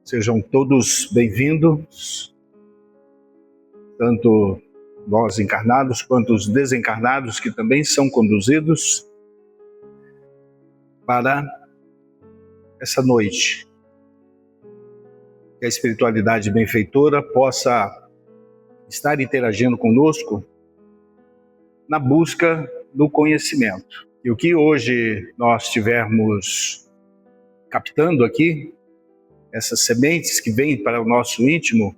Sejam todos bem-vindos, tanto nós encarnados quanto os desencarnados, que também são conduzidos para essa noite. Que a espiritualidade benfeitora possa estar interagindo conosco na busca do conhecimento. E o que hoje nós estivermos captando aqui, essas sementes que vêm para o nosso íntimo,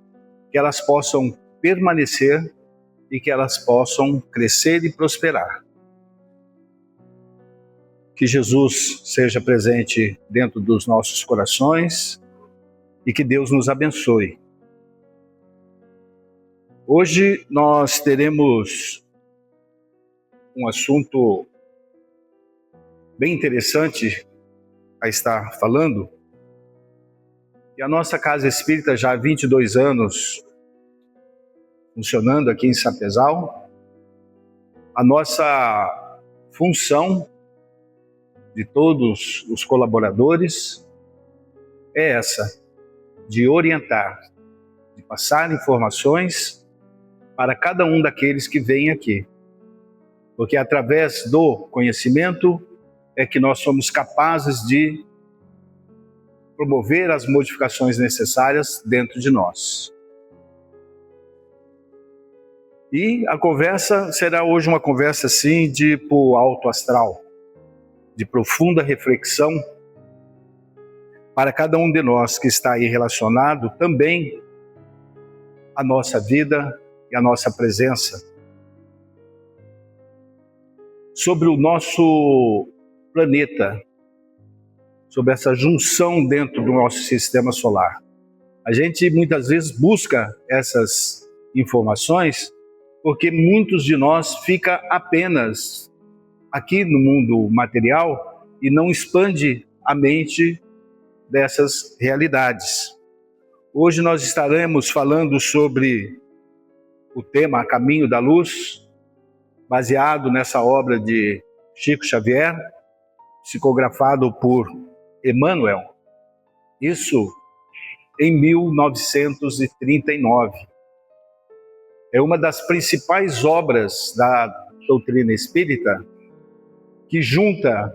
que elas possam permanecer e que elas possam crescer e prosperar. Que Jesus seja presente dentro dos nossos corações e que Deus nos abençoe. Hoje nós teremos um assunto bem interessante a estar falando. E a nossa Casa Espírita já há 22 anos funcionando aqui em Sapezal. A nossa função de todos os colaboradores é essa, de orientar, de passar informações para cada um daqueles que vêm aqui. Porque através do conhecimento é que nós somos capazes de promover as modificações necessárias dentro de nós. E a conversa será hoje uma conversa assim de alto astral, de profunda reflexão para cada um de nós que está aí relacionado também à nossa vida e à nossa presença. Sobre o nosso planeta, sobre essa junção dentro do nosso sistema solar. A gente muitas vezes busca essas informações porque muitos de nós ficam apenas aqui no mundo material e não expande a mente dessas realidades. Hoje nós estaremos falando sobre o tema A Caminho da Luz, baseado nessa obra de Chico Xavier, psicografado por Emmanuel, isso em 1939. É uma das principais obras da doutrina espírita que junta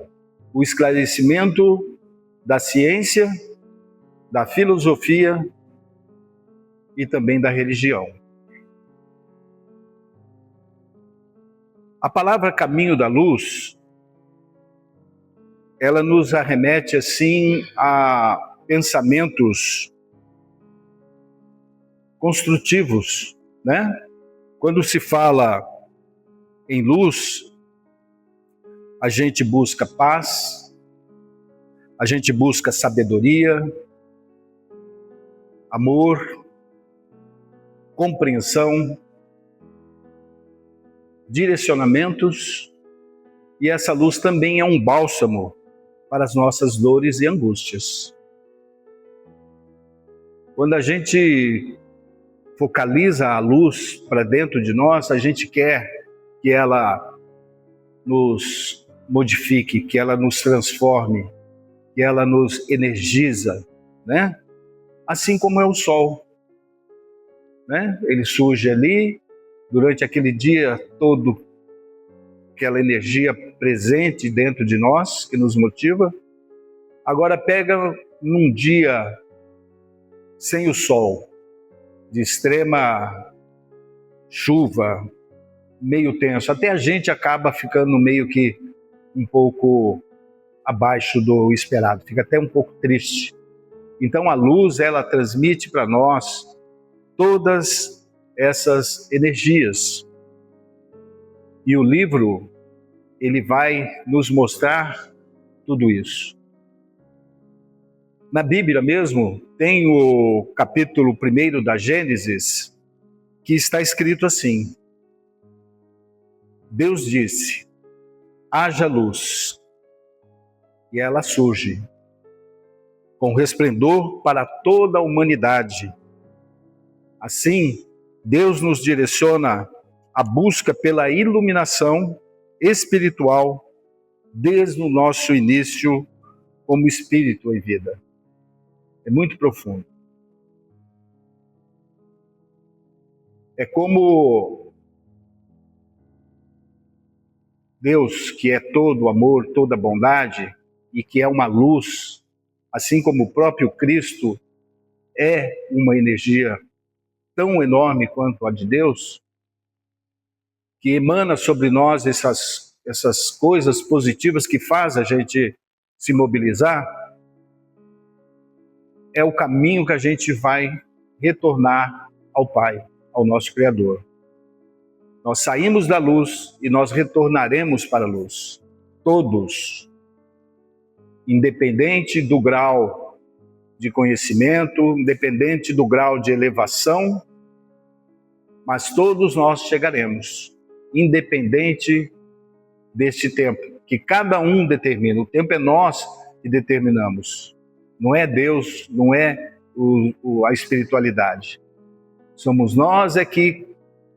o esclarecimento da ciência, da filosofia e também da religião. A palavra caminho da luz, ela nos arremete assim a pensamentos construtivos, né? Quando se fala em luz, a gente busca paz, a gente busca sabedoria, amor, compreensão, direcionamentos, e essa luz também é um bálsamo para as nossas dores e angústias. Quando a gente focaliza a luz para dentro de nós, a gente quer que ela nos modifique, que ela nos transforme, que ela nos energiza, né? Assim como é o sol, né? Ele surge ali, durante aquele dia todo, aquela energia presente dentro de nós, que nos motiva. Agora pega num dia sem o sol, de extrema chuva, meio tenso, até a gente acaba ficando meio que um pouco abaixo do esperado, fica até um pouco triste. Então a luz, ela transmite para nós todas essas energias. E o livro, ele vai nos mostrar tudo isso. Na Bíblia mesmo, tem o capítulo 1 da Gênesis, que está escrito assim: Deus disse, haja luz, e ela surge, com resplendor para toda a humanidade. Assim, Deus nos direciona a busca pela iluminação espiritual desde o nosso início como espírito em vida. É muito profundo. É como Deus, que é todo amor, toda bondade, e que é uma luz, assim como o próprio Cristo é uma energia tão enorme quanto a de Deus, que emana sobre nós essas coisas positivas que faz a gente se mobilizar, é o caminho que a gente vai retornar ao Pai, ao nosso Criador. Nós saímos da luz e nós retornaremos para a luz. Todos, independente do grau de conhecimento, independente do grau de elevação, mas todos nós chegaremos, independente deste tempo, que cada um determina. O tempo é nós que determinamos. Não é Deus, não é a espiritualidade. Somos nós que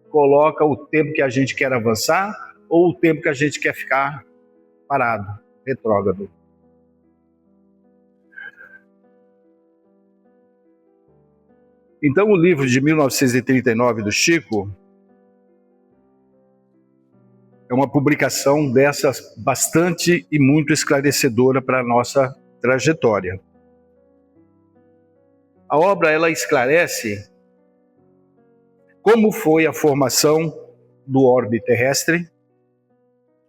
coloca o tempo que a gente quer avançar ou o tempo que a gente quer ficar parado, retrógrado. Então, o livro de 1939 do Chico é uma publicação dessas bastante e muito esclarecedora para a nossa trajetória. A obra, ela esclarece como foi a formação do orbe terrestre,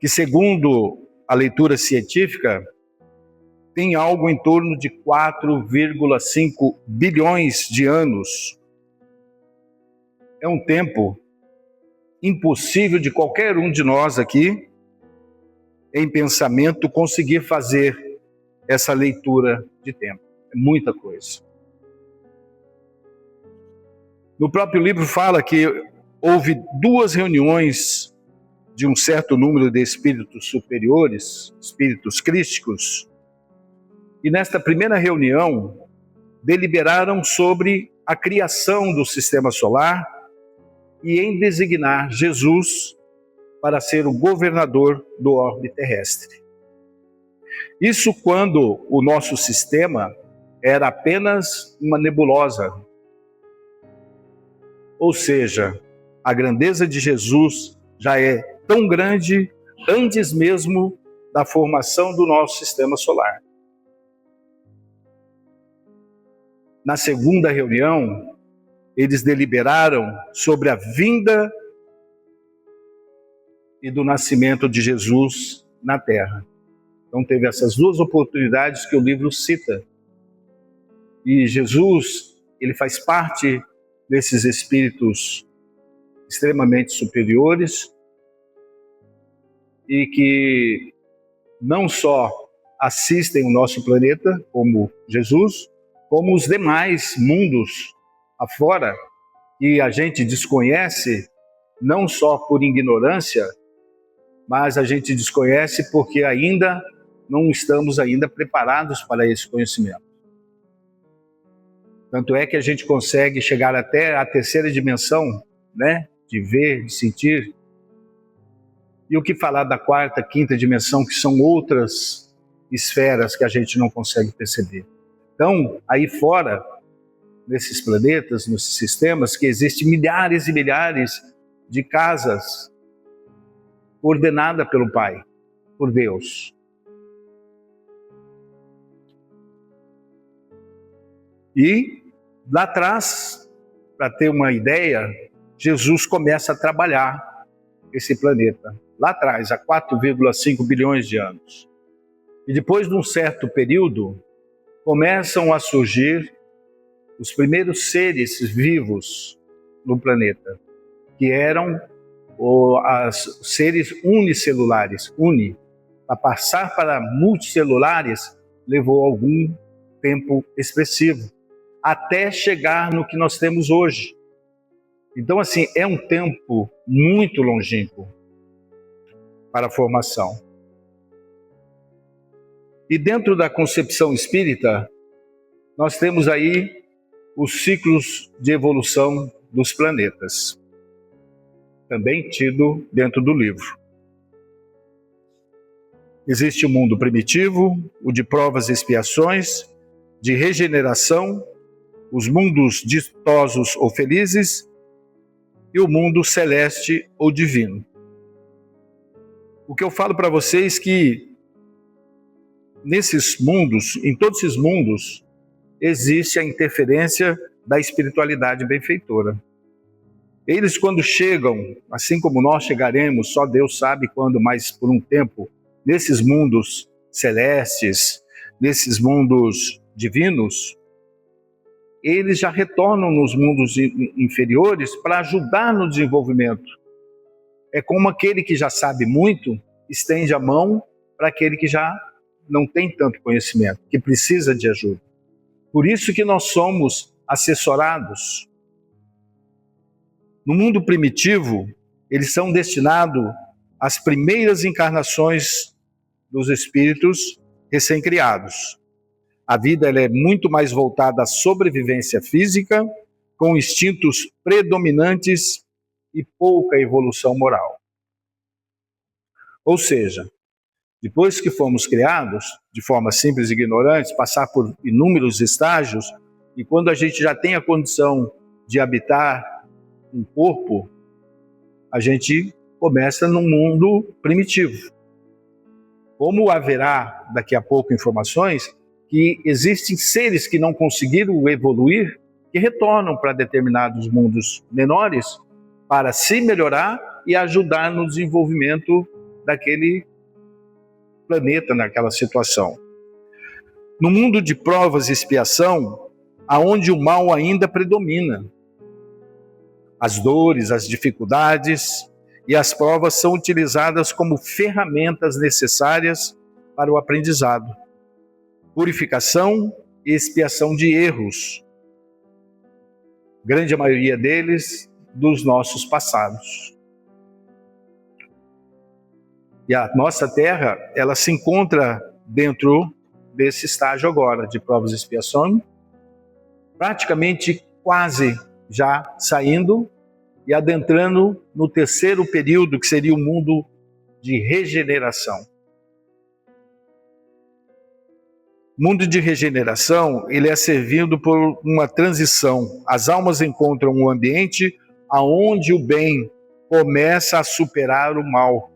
que, segundo a leitura científica, tem algo em torno de 4,5 bilhões de anos. É um tempo impossível de qualquer um de nós aqui, em pensamento, conseguir fazer essa leitura de tempo. É muita coisa. No próprio livro fala que houve 2 reuniões de um certo número de espíritos superiores, espíritos crísticos, e nesta primeira reunião deliberaram sobre a criação do sistema solar e em designar Jesus para ser o governador do orbe terrestre. Isso quando o nosso sistema era apenas uma nebulosa. Ou seja, a grandeza de Jesus já é tão grande antes mesmo da formação do nosso sistema solar. Na segunda reunião, eles deliberaram sobre a vinda e do nascimento de Jesus na Terra. Então teve essas 2 oportunidades que o livro cita. E Jesus, ele faz parte desses espíritos extremamente superiores e que não só assistem o nosso planeta, como Jesus, como os demais mundos afora, que a gente desconhece, não só por ignorância, mas a gente desconhece porque ainda não estamos ainda preparados para esse conhecimento. Tanto é que a gente consegue chegar até a 3ª dimensão, né? De ver, de sentir. E o que falar da 4ª, 5ª dimensão, que são outras esferas que a gente não consegue perceber. Então, aí fora, nesses planetas, nesses sistemas, que existem milhares e milhares de casas ordenadas pelo Pai, por Deus. E lá atrás, para ter uma ideia, Jesus começa a trabalhar esse planeta. Lá atrás, há 4,5 bilhões de anos. E depois de um certo período, começam a surgir os primeiros seres vivos no planeta, que eram os seres unicelulares. Para passar para multicelulares, levou algum tempo expressivo, até chegar no que nós temos hoje. Então, assim, é um tempo muito longínquo para a formação. E dentro da concepção espírita, nós temos aí os ciclos de evolução dos planetas, também tido dentro do livro. Existe o mundo primitivo, o de provas e expiações, de regeneração, os mundos ditosos ou felizes, e o mundo celeste ou divino. O que eu falo para vocês é que nesses mundos, em todos esses mundos, existe a interferência da espiritualidade benfeitora. Eles, quando chegam, assim como nós chegaremos, só Deus sabe quando, mas por um tempo, nesses mundos celestes, nesses mundos divinos, eles já retornam nos mundos inferiores para ajudar no desenvolvimento. É como aquele que já sabe muito, estende a mão para aquele que já não tem tanto conhecimento, que precisa de ajuda. Por isso que nós somos assessorados. No mundo primitivo, eles são destinados às primeiras encarnações dos espíritos recém-criados. A vida ela é muito mais voltada à sobrevivência física, com instintos predominantes e pouca evolução moral. Ou seja, depois que fomos criados, de forma simples e ignorante, passar por inúmeros estágios, e quando a gente já tem a condição de habitar um corpo, a gente começa num mundo primitivo. Como haverá daqui a pouco informações que existem seres que não conseguiram evoluir, que retornam para determinados mundos menores para se melhorar e ajudar no desenvolvimento daquele planeta, naquela situação. No mundo de provas e expiação, aonde o mal ainda predomina, as dores, as dificuldades e as provas são utilizadas como ferramentas necessárias para o aprendizado, purificação e expiação de erros, grande maioria deles dos nossos passados. E a nossa Terra, ela se encontra dentro desse estágio agora de provas e expiação, praticamente quase já saindo e adentrando no terceiro período, que seria o mundo de regeneração. O mundo de regeneração, ele é servido por uma transição. As almas encontram um ambiente onde o bem começa a superar o mal.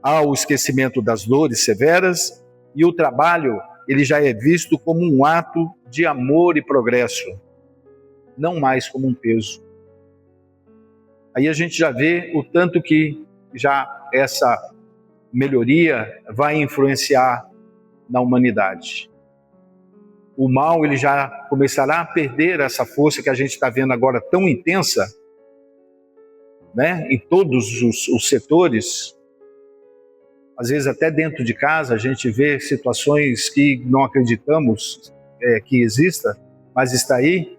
Há o esquecimento das dores severas e o trabalho, ele já é visto como um ato de amor e progresso, não mais como um peso. Aí a gente já vê o tanto que já essa melhoria vai influenciar na humanidade. O mal, ele já começará a perder essa força que a gente está vendo agora tão intensa, né, em todos os setores. Às vezes até dentro de casa a gente vê situações que não acreditamos que exista, mas está aí,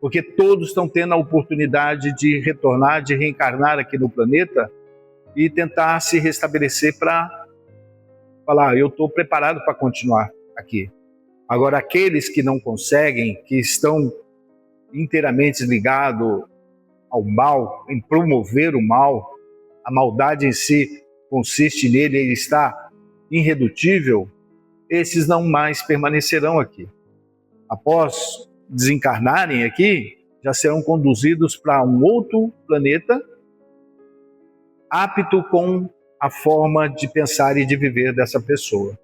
porque todos estão tendo a oportunidade de retornar, de reencarnar aqui no planeta e tentar se restabelecer para falar, eu estou preparado para continuar aqui. Agora, aqueles que não conseguem, que estão inteiramente ligados ao mal, em promover o mal, a maldade em si consiste nele, ele está irredutível, esses não mais permanecerão aqui. Após desencarnarem aqui, já serão conduzidos para um outro planeta, apto com a forma de pensar e de viver dessa pessoa.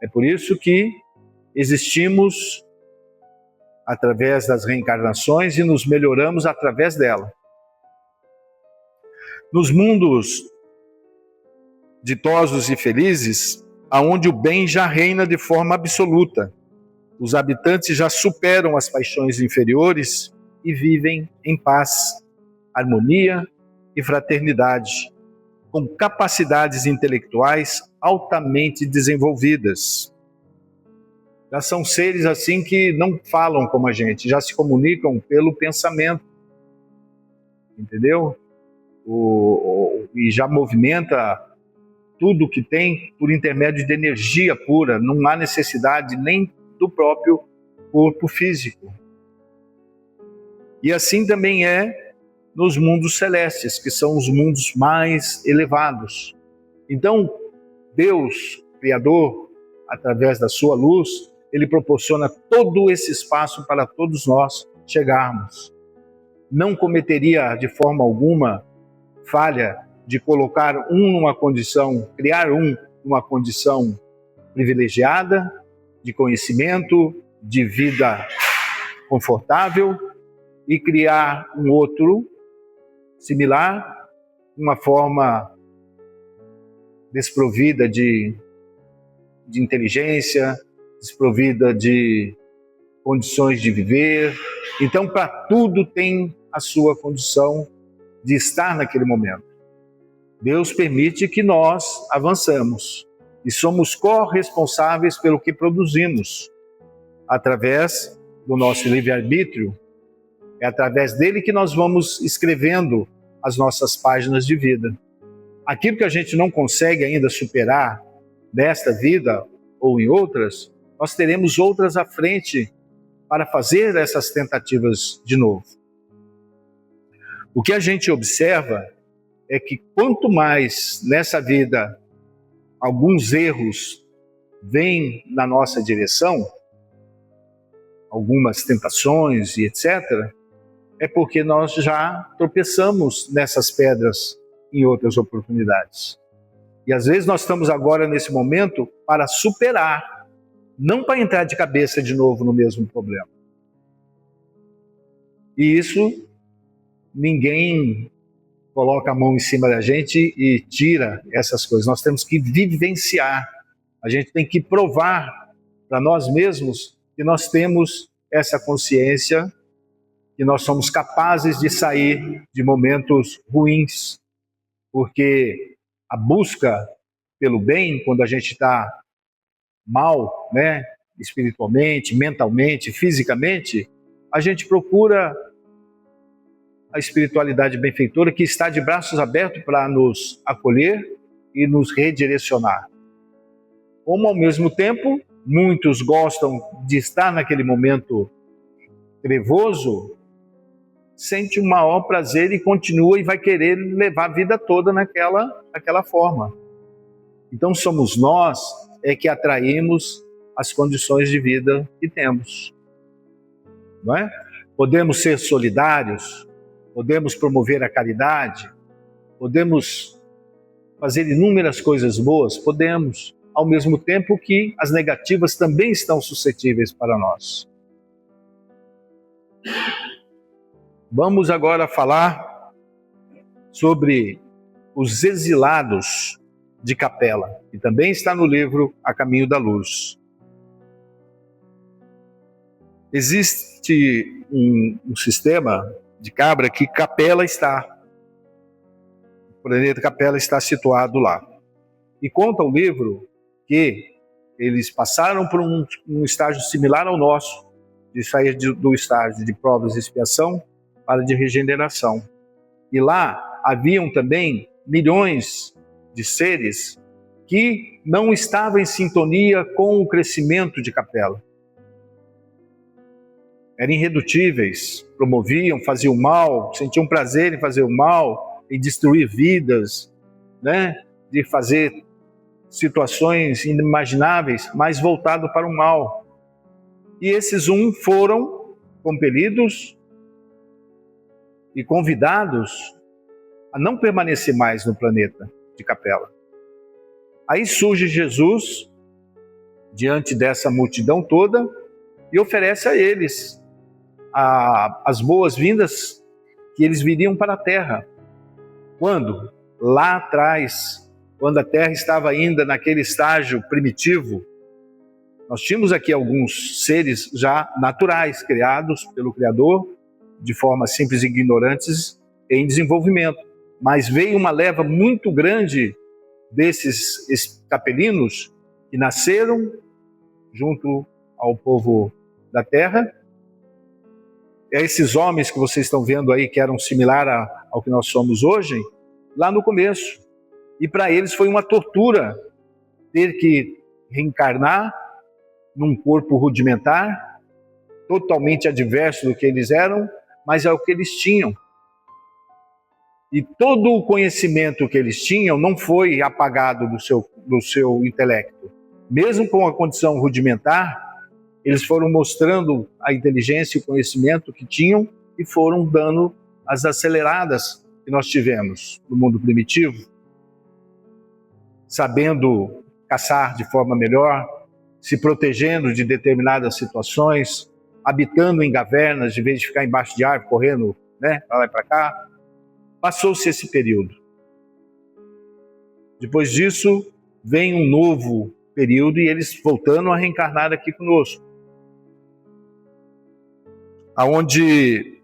É por isso que existimos através das reencarnações e nos melhoramos através dela. Nos mundos ditosos e felizes, aonde o bem já reina de forma absoluta, os habitantes já superam as paixões inferiores e vivem em paz, harmonia e fraternidade, com capacidades intelectuais altamente desenvolvidas. Já são seres assim que não falam como a gente, já se comunicam pelo pensamento, entendeu? E já movimenta tudo que tem por intermédio de energia pura, não há necessidade nem do próprio corpo físico. E assim também é nos mundos celestes, que são os mundos mais elevados. Então, Deus, Criador, através da sua luz, ele proporciona todo esse espaço para todos nós chegarmos. não cometeria de forma alguma falha de colocar numa condição, criar numa condição privilegiada, de conhecimento, de vida confortável, e criar um outro similar, uma forma desprovida de inteligência, desprovida de condições de viver. Então, para tudo tem a sua condição de estar naquele momento. Deus permite que nós avançamos e somos corresponsáveis pelo que produzimos através do nosso livre-arbítrio. É através dele que nós vamos escrevendo as nossas páginas de vida. Aquilo que a gente não consegue ainda superar nesta vida ou em outras, nós teremos outras à frente para fazer essas tentativas de novo. O que a gente observa é que quanto mais nessa vida alguns erros vêm na nossa direção, algumas tentações e etc., é porque nós já tropeçamos nessas pedras em outras oportunidades. E às vezes nós estamos agora nesse momento para superar, não para entrar de cabeça de novo no mesmo problema. E isso, ninguém coloca a mão em cima da gente e tira essas coisas. Nós temos que vivenciar. A gente tem que provar para nós mesmos que nós temos essa consciência, que nós somos capazes de sair de momentos ruins, porque a busca pelo bem, quando a gente está mal, né, espiritualmente, mentalmente, fisicamente, a gente procura a espiritualidade benfeitora que está de braços abertos para nos acolher e nos redirecionar. Como ao mesmo tempo, muitos gostam de estar naquele momento trevoso, sente um maior prazer e continua e vai querer levar a vida toda naquela forma. Então somos nós que atraímos as condições de vida que temos. Não é? Podemos ser solidários, podemos promover a caridade, podemos fazer inúmeras coisas boas, podemos, ao mesmo tempo que as negativas também estão suscetíveis para nós. Vamos agora falar sobre os exilados de Capela, que também está no livro A Caminho da Luz. Existe um sistema de Cabra que Capela está. O planeta Capela está situado lá. E conta o livro que eles passaram por um estágio similar ao nosso, de sair do estágio de provas e expiação para de regeneração. E lá haviam também milhões de seres que não estavam em sintonia com o crescimento de Capela. Eram irredutíveis, promoviam, faziam mal, sentiam prazer em fazer o mal, em destruir vidas, né? De fazer situações inimagináveis, mas voltado para o mal. E esses foram compelidos e convidados a não permanecer mais no planeta de Capela. Aí surge Jesus, diante dessa multidão toda, e oferece a eles as boas-vindas que eles viriam para a Terra. Quando? Lá atrás, quando a Terra estava ainda naquele estágio primitivo, nós tínhamos aqui alguns seres já naturais, criados pelo Criador, de forma simples e ignorantes, em desenvolvimento. Mas veio uma leva muito grande desses capelinos que nasceram junto ao povo da terra. Esses homens que vocês estão vendo aí, que eram similar ao que nós somos hoje, lá no começo. E para eles foi uma tortura ter que reencarnar num corpo rudimentar, totalmente adverso do que eles eram, mas é o que eles tinham. E todo o conhecimento que eles tinham não foi apagado do seu intelecto. Mesmo com a condição rudimentar, eles foram mostrando a inteligência e o conhecimento que tinham e foram dando as aceleradas que nós tivemos no mundo primitivo, sabendo caçar de forma melhor, se protegendo de determinadas situações, habitando em cavernas, de vez de ficar embaixo de árvore, correndo, né, para lá e para cá. Passou-se esse período. Depois disso, vem um novo período e eles voltando a reencarnar aqui conosco. Aonde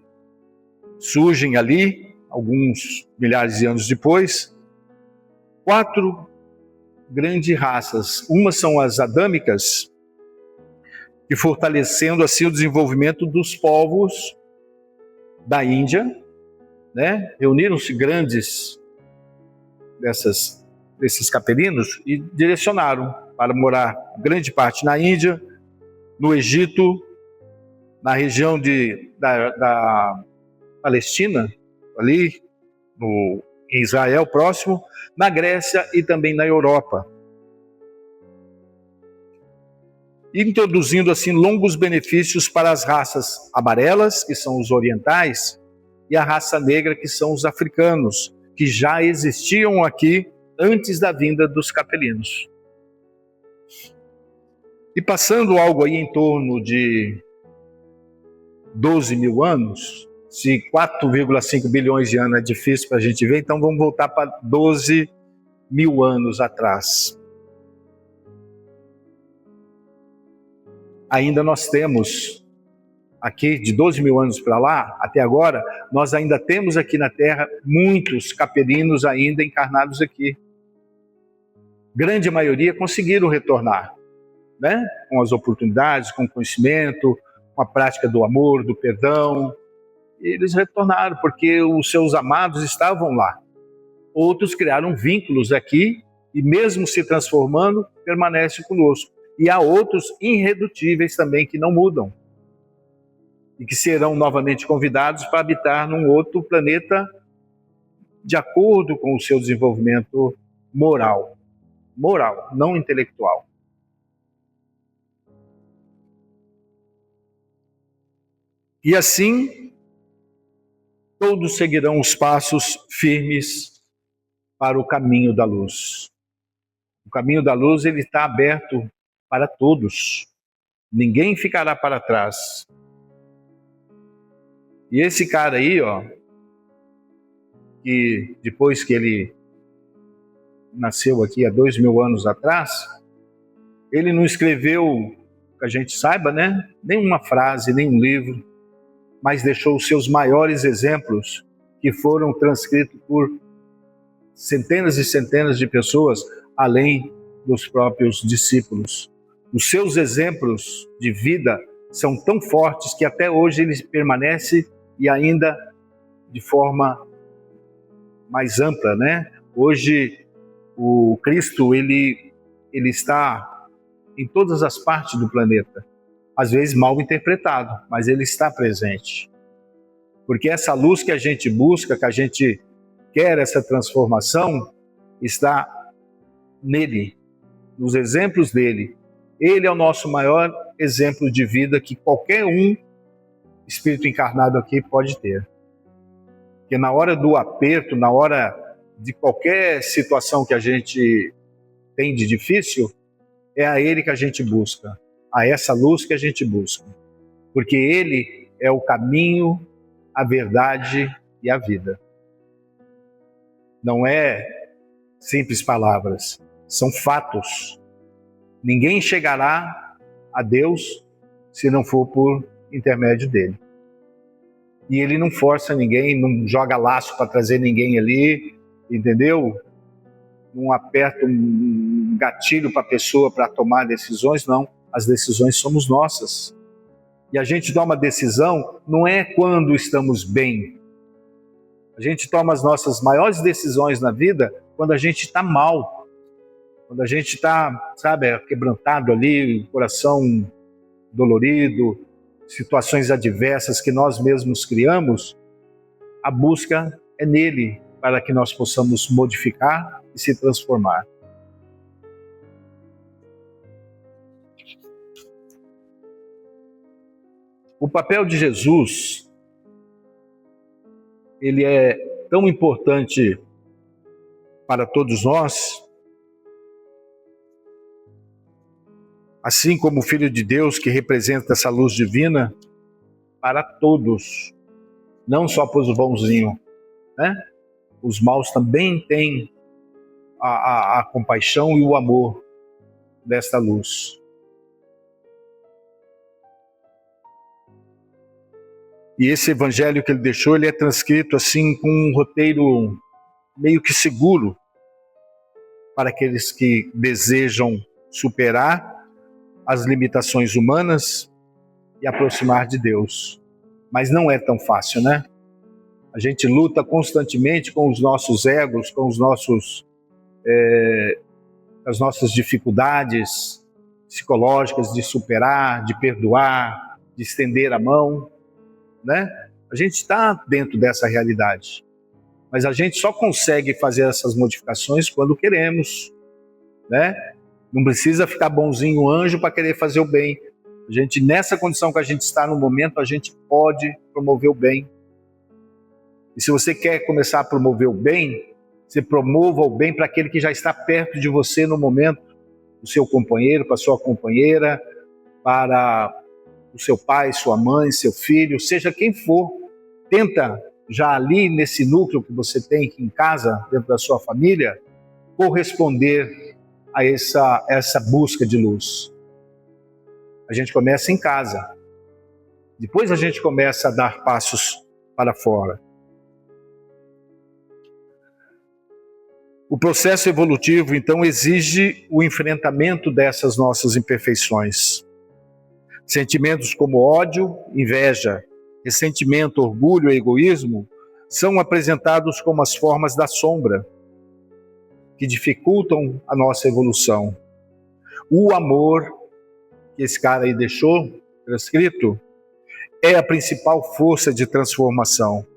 surgem ali, alguns milhares de anos depois, 4 grandes raças. Umas são as adâmicas, que fortalecendo assim o desenvolvimento dos povos da Índia, né? Reuniram-se grandes desses capelinos e direcionaram para morar grande parte na Índia, no Egito, na região da Palestina, ali em Israel próximo, na Grécia e também na Europa. Introduzindo assim longos benefícios para as raças amarelas, que são os orientais, e a raça negra, que são os africanos, que já existiam aqui antes da vinda dos capelinos. E passando algo aí em torno de 12 mil anos, se 4,5 bilhões de anos é difícil para a gente ver, então vamos voltar para 12 mil anos atrás. Ainda nós temos aqui, de 12 mil anos para lá, até agora, nós ainda temos aqui na Terra muitos capelinos ainda encarnados aqui. Grande maioria conseguiram retornar, né? Com as oportunidades, com o conhecimento, com a prática do amor, do perdão. Eles retornaram porque os seus amados estavam lá. Outros criaram vínculos aqui e mesmo se transformando, permanecem conosco. E há outros irredutíveis também que não mudam e que serão novamente convidados para habitar num outro planeta de acordo com o seu desenvolvimento moral, não intelectual. E assim, todos seguirão os passos firmes para o caminho da luz. O caminho da luz, ele está aberto para todos. Ninguém ficará para trás. E esse cara aí, ó, que depois que ele nasceu aqui há 2 mil anos atrás, ele não escreveu, que a gente saiba, né, nenhuma frase, nenhum livro, mas deixou os seus maiores exemplos, que foram transcritos por centenas e centenas de pessoas, além dos próprios discípulos. Os seus exemplos de vida são tão fortes que até hoje eles permanecem e ainda de forma mais ampla, né? Hoje o Cristo ele está em todas as partes do planeta, às vezes mal interpretado, mas ele está presente. Porque essa luz que a gente busca, que a gente quer essa transformação, está nele, nos exemplos dele. Ele é o nosso maior exemplo de vida que qualquer espírito encarnado aqui pode ter. Porque na hora do aperto, na hora de qualquer situação que a gente tem de difícil, é a ele que a gente busca, a essa luz que a gente busca. Porque ele é o caminho, a verdade e a vida. Não é simples palavras, são fatos. Ninguém chegará a Deus se não for por intermédio dele. E ele não força ninguém, não joga laço para trazer ninguém ali, entendeu? Não aperta um gatilho para a pessoa para tomar decisões, não. As decisões somos nossas. E a gente toma decisão não é quando estamos bem. A gente toma as nossas maiores decisões na vida quando a gente está mal. Quando a gente está, sabe, quebrantado ali, o coração dolorido, situações adversas que nós mesmos criamos, a busca é nele para que nós possamos modificar e se transformar. O papel de Jesus, ele é tão importante para todos nós, assim como o Filho de Deus, que representa essa luz divina, para todos, não só para os bonzinhos, né? Os maus também têm a compaixão e o amor desta luz. E esse evangelho que ele deixou, ele é transcrito assim com um roteiro meio que seguro para aqueles que desejam superar as limitações humanas e aproximar de Deus. Mas não é tão fácil, né? A gente luta constantemente com os nossos egos, com os nossos, as nossas dificuldades psicológicas de superar, de perdoar, de estender a mão, né? A gente está dentro dessa realidade, mas a gente só consegue fazer essas modificações quando queremos, né? Não precisa ficar bonzinho anjo para querer fazer o bem. A gente, nessa condição que a gente está no momento, a gente pode promover o bem. E se você quer começar a promover o bem, você promova o bem para aquele que já está perto de você no momento, o seu companheiro, para a sua companheira, para o seu pai, sua mãe, seu filho, seja quem for. Tenta já ali nesse núcleo que você tem aqui em casa, dentro da sua família, corresponder a essa busca de luz. A gente começa em casa, depois a gente começa a dar passos para fora. O processo evolutivo, então, exige o enfrentamento dessas nossas imperfeições. Sentimentos como ódio, inveja, ressentimento, orgulho e egoísmo são apresentados como as formas da sombra que dificultam a nossa evolução. O amor, que esse cara aí deixou escrito, é a principal força de transformação.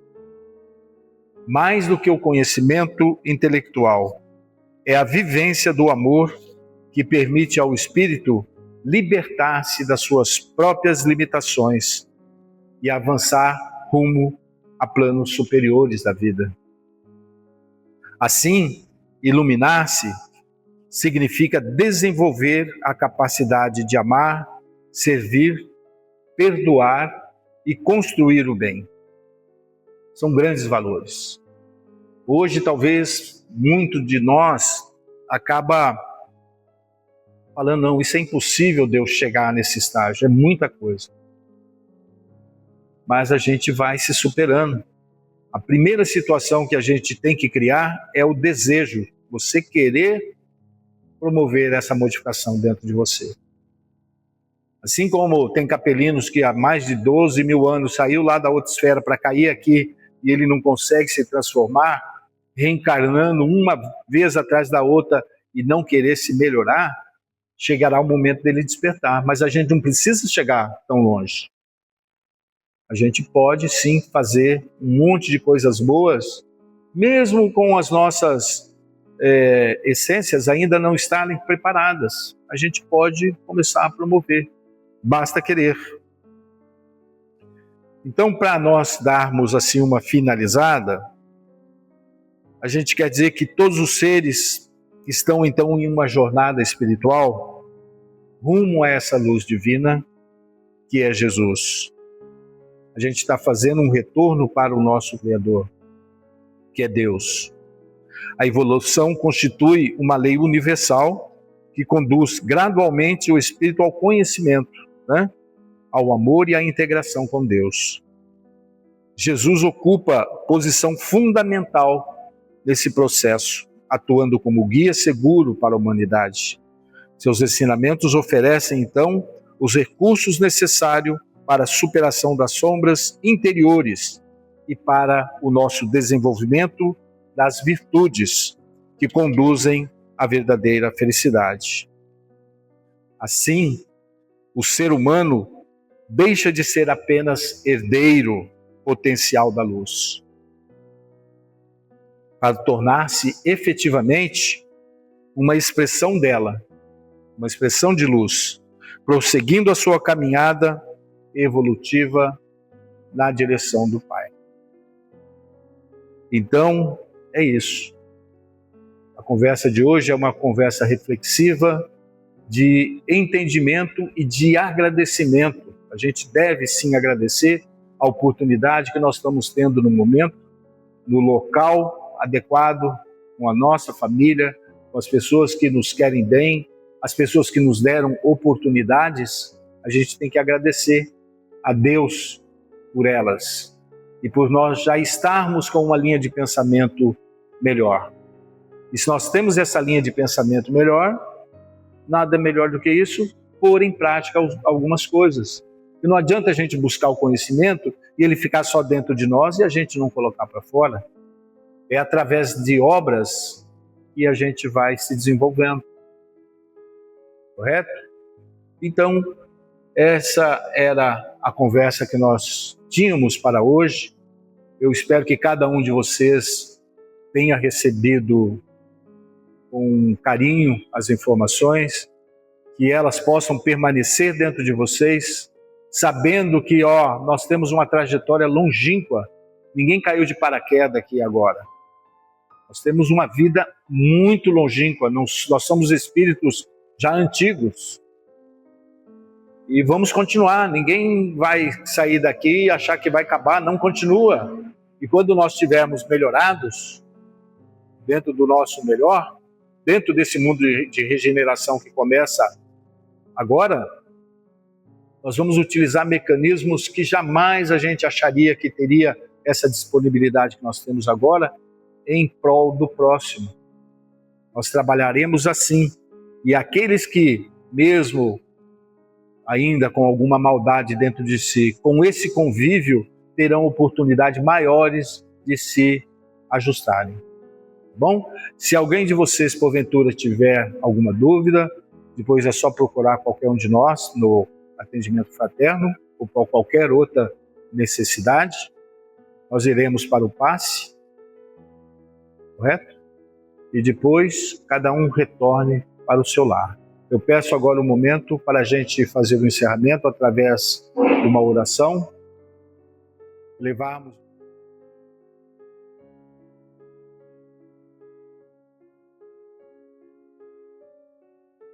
Mais do que o conhecimento intelectual, é a vivência do amor que permite ao espírito libertar-se das suas próprias limitações e avançar rumo a planos superiores da vida. Assim, iluminar-se significa desenvolver a capacidade de amar, servir, perdoar e construir o bem. São grandes valores. Hoje, talvez, muito de nós acaba falando, não, isso é impossível Deus chegar nesse estágio, é muita coisa. Mas a gente vai se superando. A primeira situação que a gente tem que criar é o desejo, você querer promover essa modificação dentro de você. Assim como tem capelinos que há mais de 12 mil anos saiu lá da outra esfera para cair aqui e ele não consegue se transformar, reencarnando uma vez atrás da outra e não querer se melhorar, chegará o momento dele despertar. Mas a gente não precisa chegar tão longe. A gente pode sim fazer um monte de coisas boas, mesmo com as nossas essências ainda não estarem preparadas. A gente pode começar a promover, basta querer. Então, para nós darmos assim uma finalizada, a gente quer dizer que todos os seres estão então em uma jornada espiritual rumo a essa luz divina que é Jesus. A gente está fazendo um retorno para o nosso Criador, que é Deus. A evolução constitui uma lei universal que conduz gradualmente o espírito ao conhecimento, né? Ao amor e à integração com Deus. Jesus ocupa posição fundamental nesse processo, atuando como guia seguro para a humanidade. Seus ensinamentos oferecem, então, os recursos necessários para a superação das sombras interiores e para o nosso desenvolvimento das virtudes que conduzem à verdadeira felicidade. Assim, o ser humano deixa de ser apenas herdeiro potencial da luz, para tornar-se efetivamente uma expressão dela, uma expressão de luz, prosseguindo a sua caminhada evolutiva na direção do Pai. Então, é isso. A conversa de hoje é uma conversa reflexiva, de entendimento e de agradecimento. A gente deve sim agradecer a oportunidade que nós estamos tendo no momento, no local adequado, com a nossa família, com as pessoas que nos querem bem, as pessoas que nos deram oportunidades. A gente tem que agradecer a Deus por elas e por nós já estarmos com uma linha de pensamento melhor. E se nós temos essa linha de pensamento melhor, nada melhor do que isso, pôr em prática algumas coisas. E não adianta a gente buscar o conhecimento e ele ficar só dentro de nós e a gente não colocar para fora. É através de obras que a gente vai se desenvolvendo. Correto? Então, essa era a conversa que nós tínhamos para hoje. Eu espero que cada um de vocês tenha recebido com carinho as informações, que elas possam permanecer dentro de vocês, sabendo que nós temos uma trajetória longínqua. Ninguém caiu de paraquedas aqui agora. Nós temos uma vida muito longínqua, nós somos espíritos já antigos. E vamos continuar, ninguém vai sair daqui e achar que vai acabar, não, continua. E quando nós estivermos melhorados, dentro do nosso melhor, dentro desse mundo de regeneração que começa agora, nós vamos utilizar mecanismos que jamais a gente acharia que teria essa disponibilidade que nós temos agora em prol do próximo. Nós trabalharemos assim. E aqueles que, mesmo ainda com alguma maldade dentro de si, com esse convívio, terão oportunidades maiores de se ajustarem. Bom, se alguém de vocês, porventura, tiver alguma dúvida, depois é só procurar qualquer um de nós no atendimento fraterno ou por qualquer outra necessidade. Nós iremos para o passe, correto? E depois cada um retorne para o seu lar. Eu peço agora um momento para a gente fazer o encerramento através de uma oração, levarmos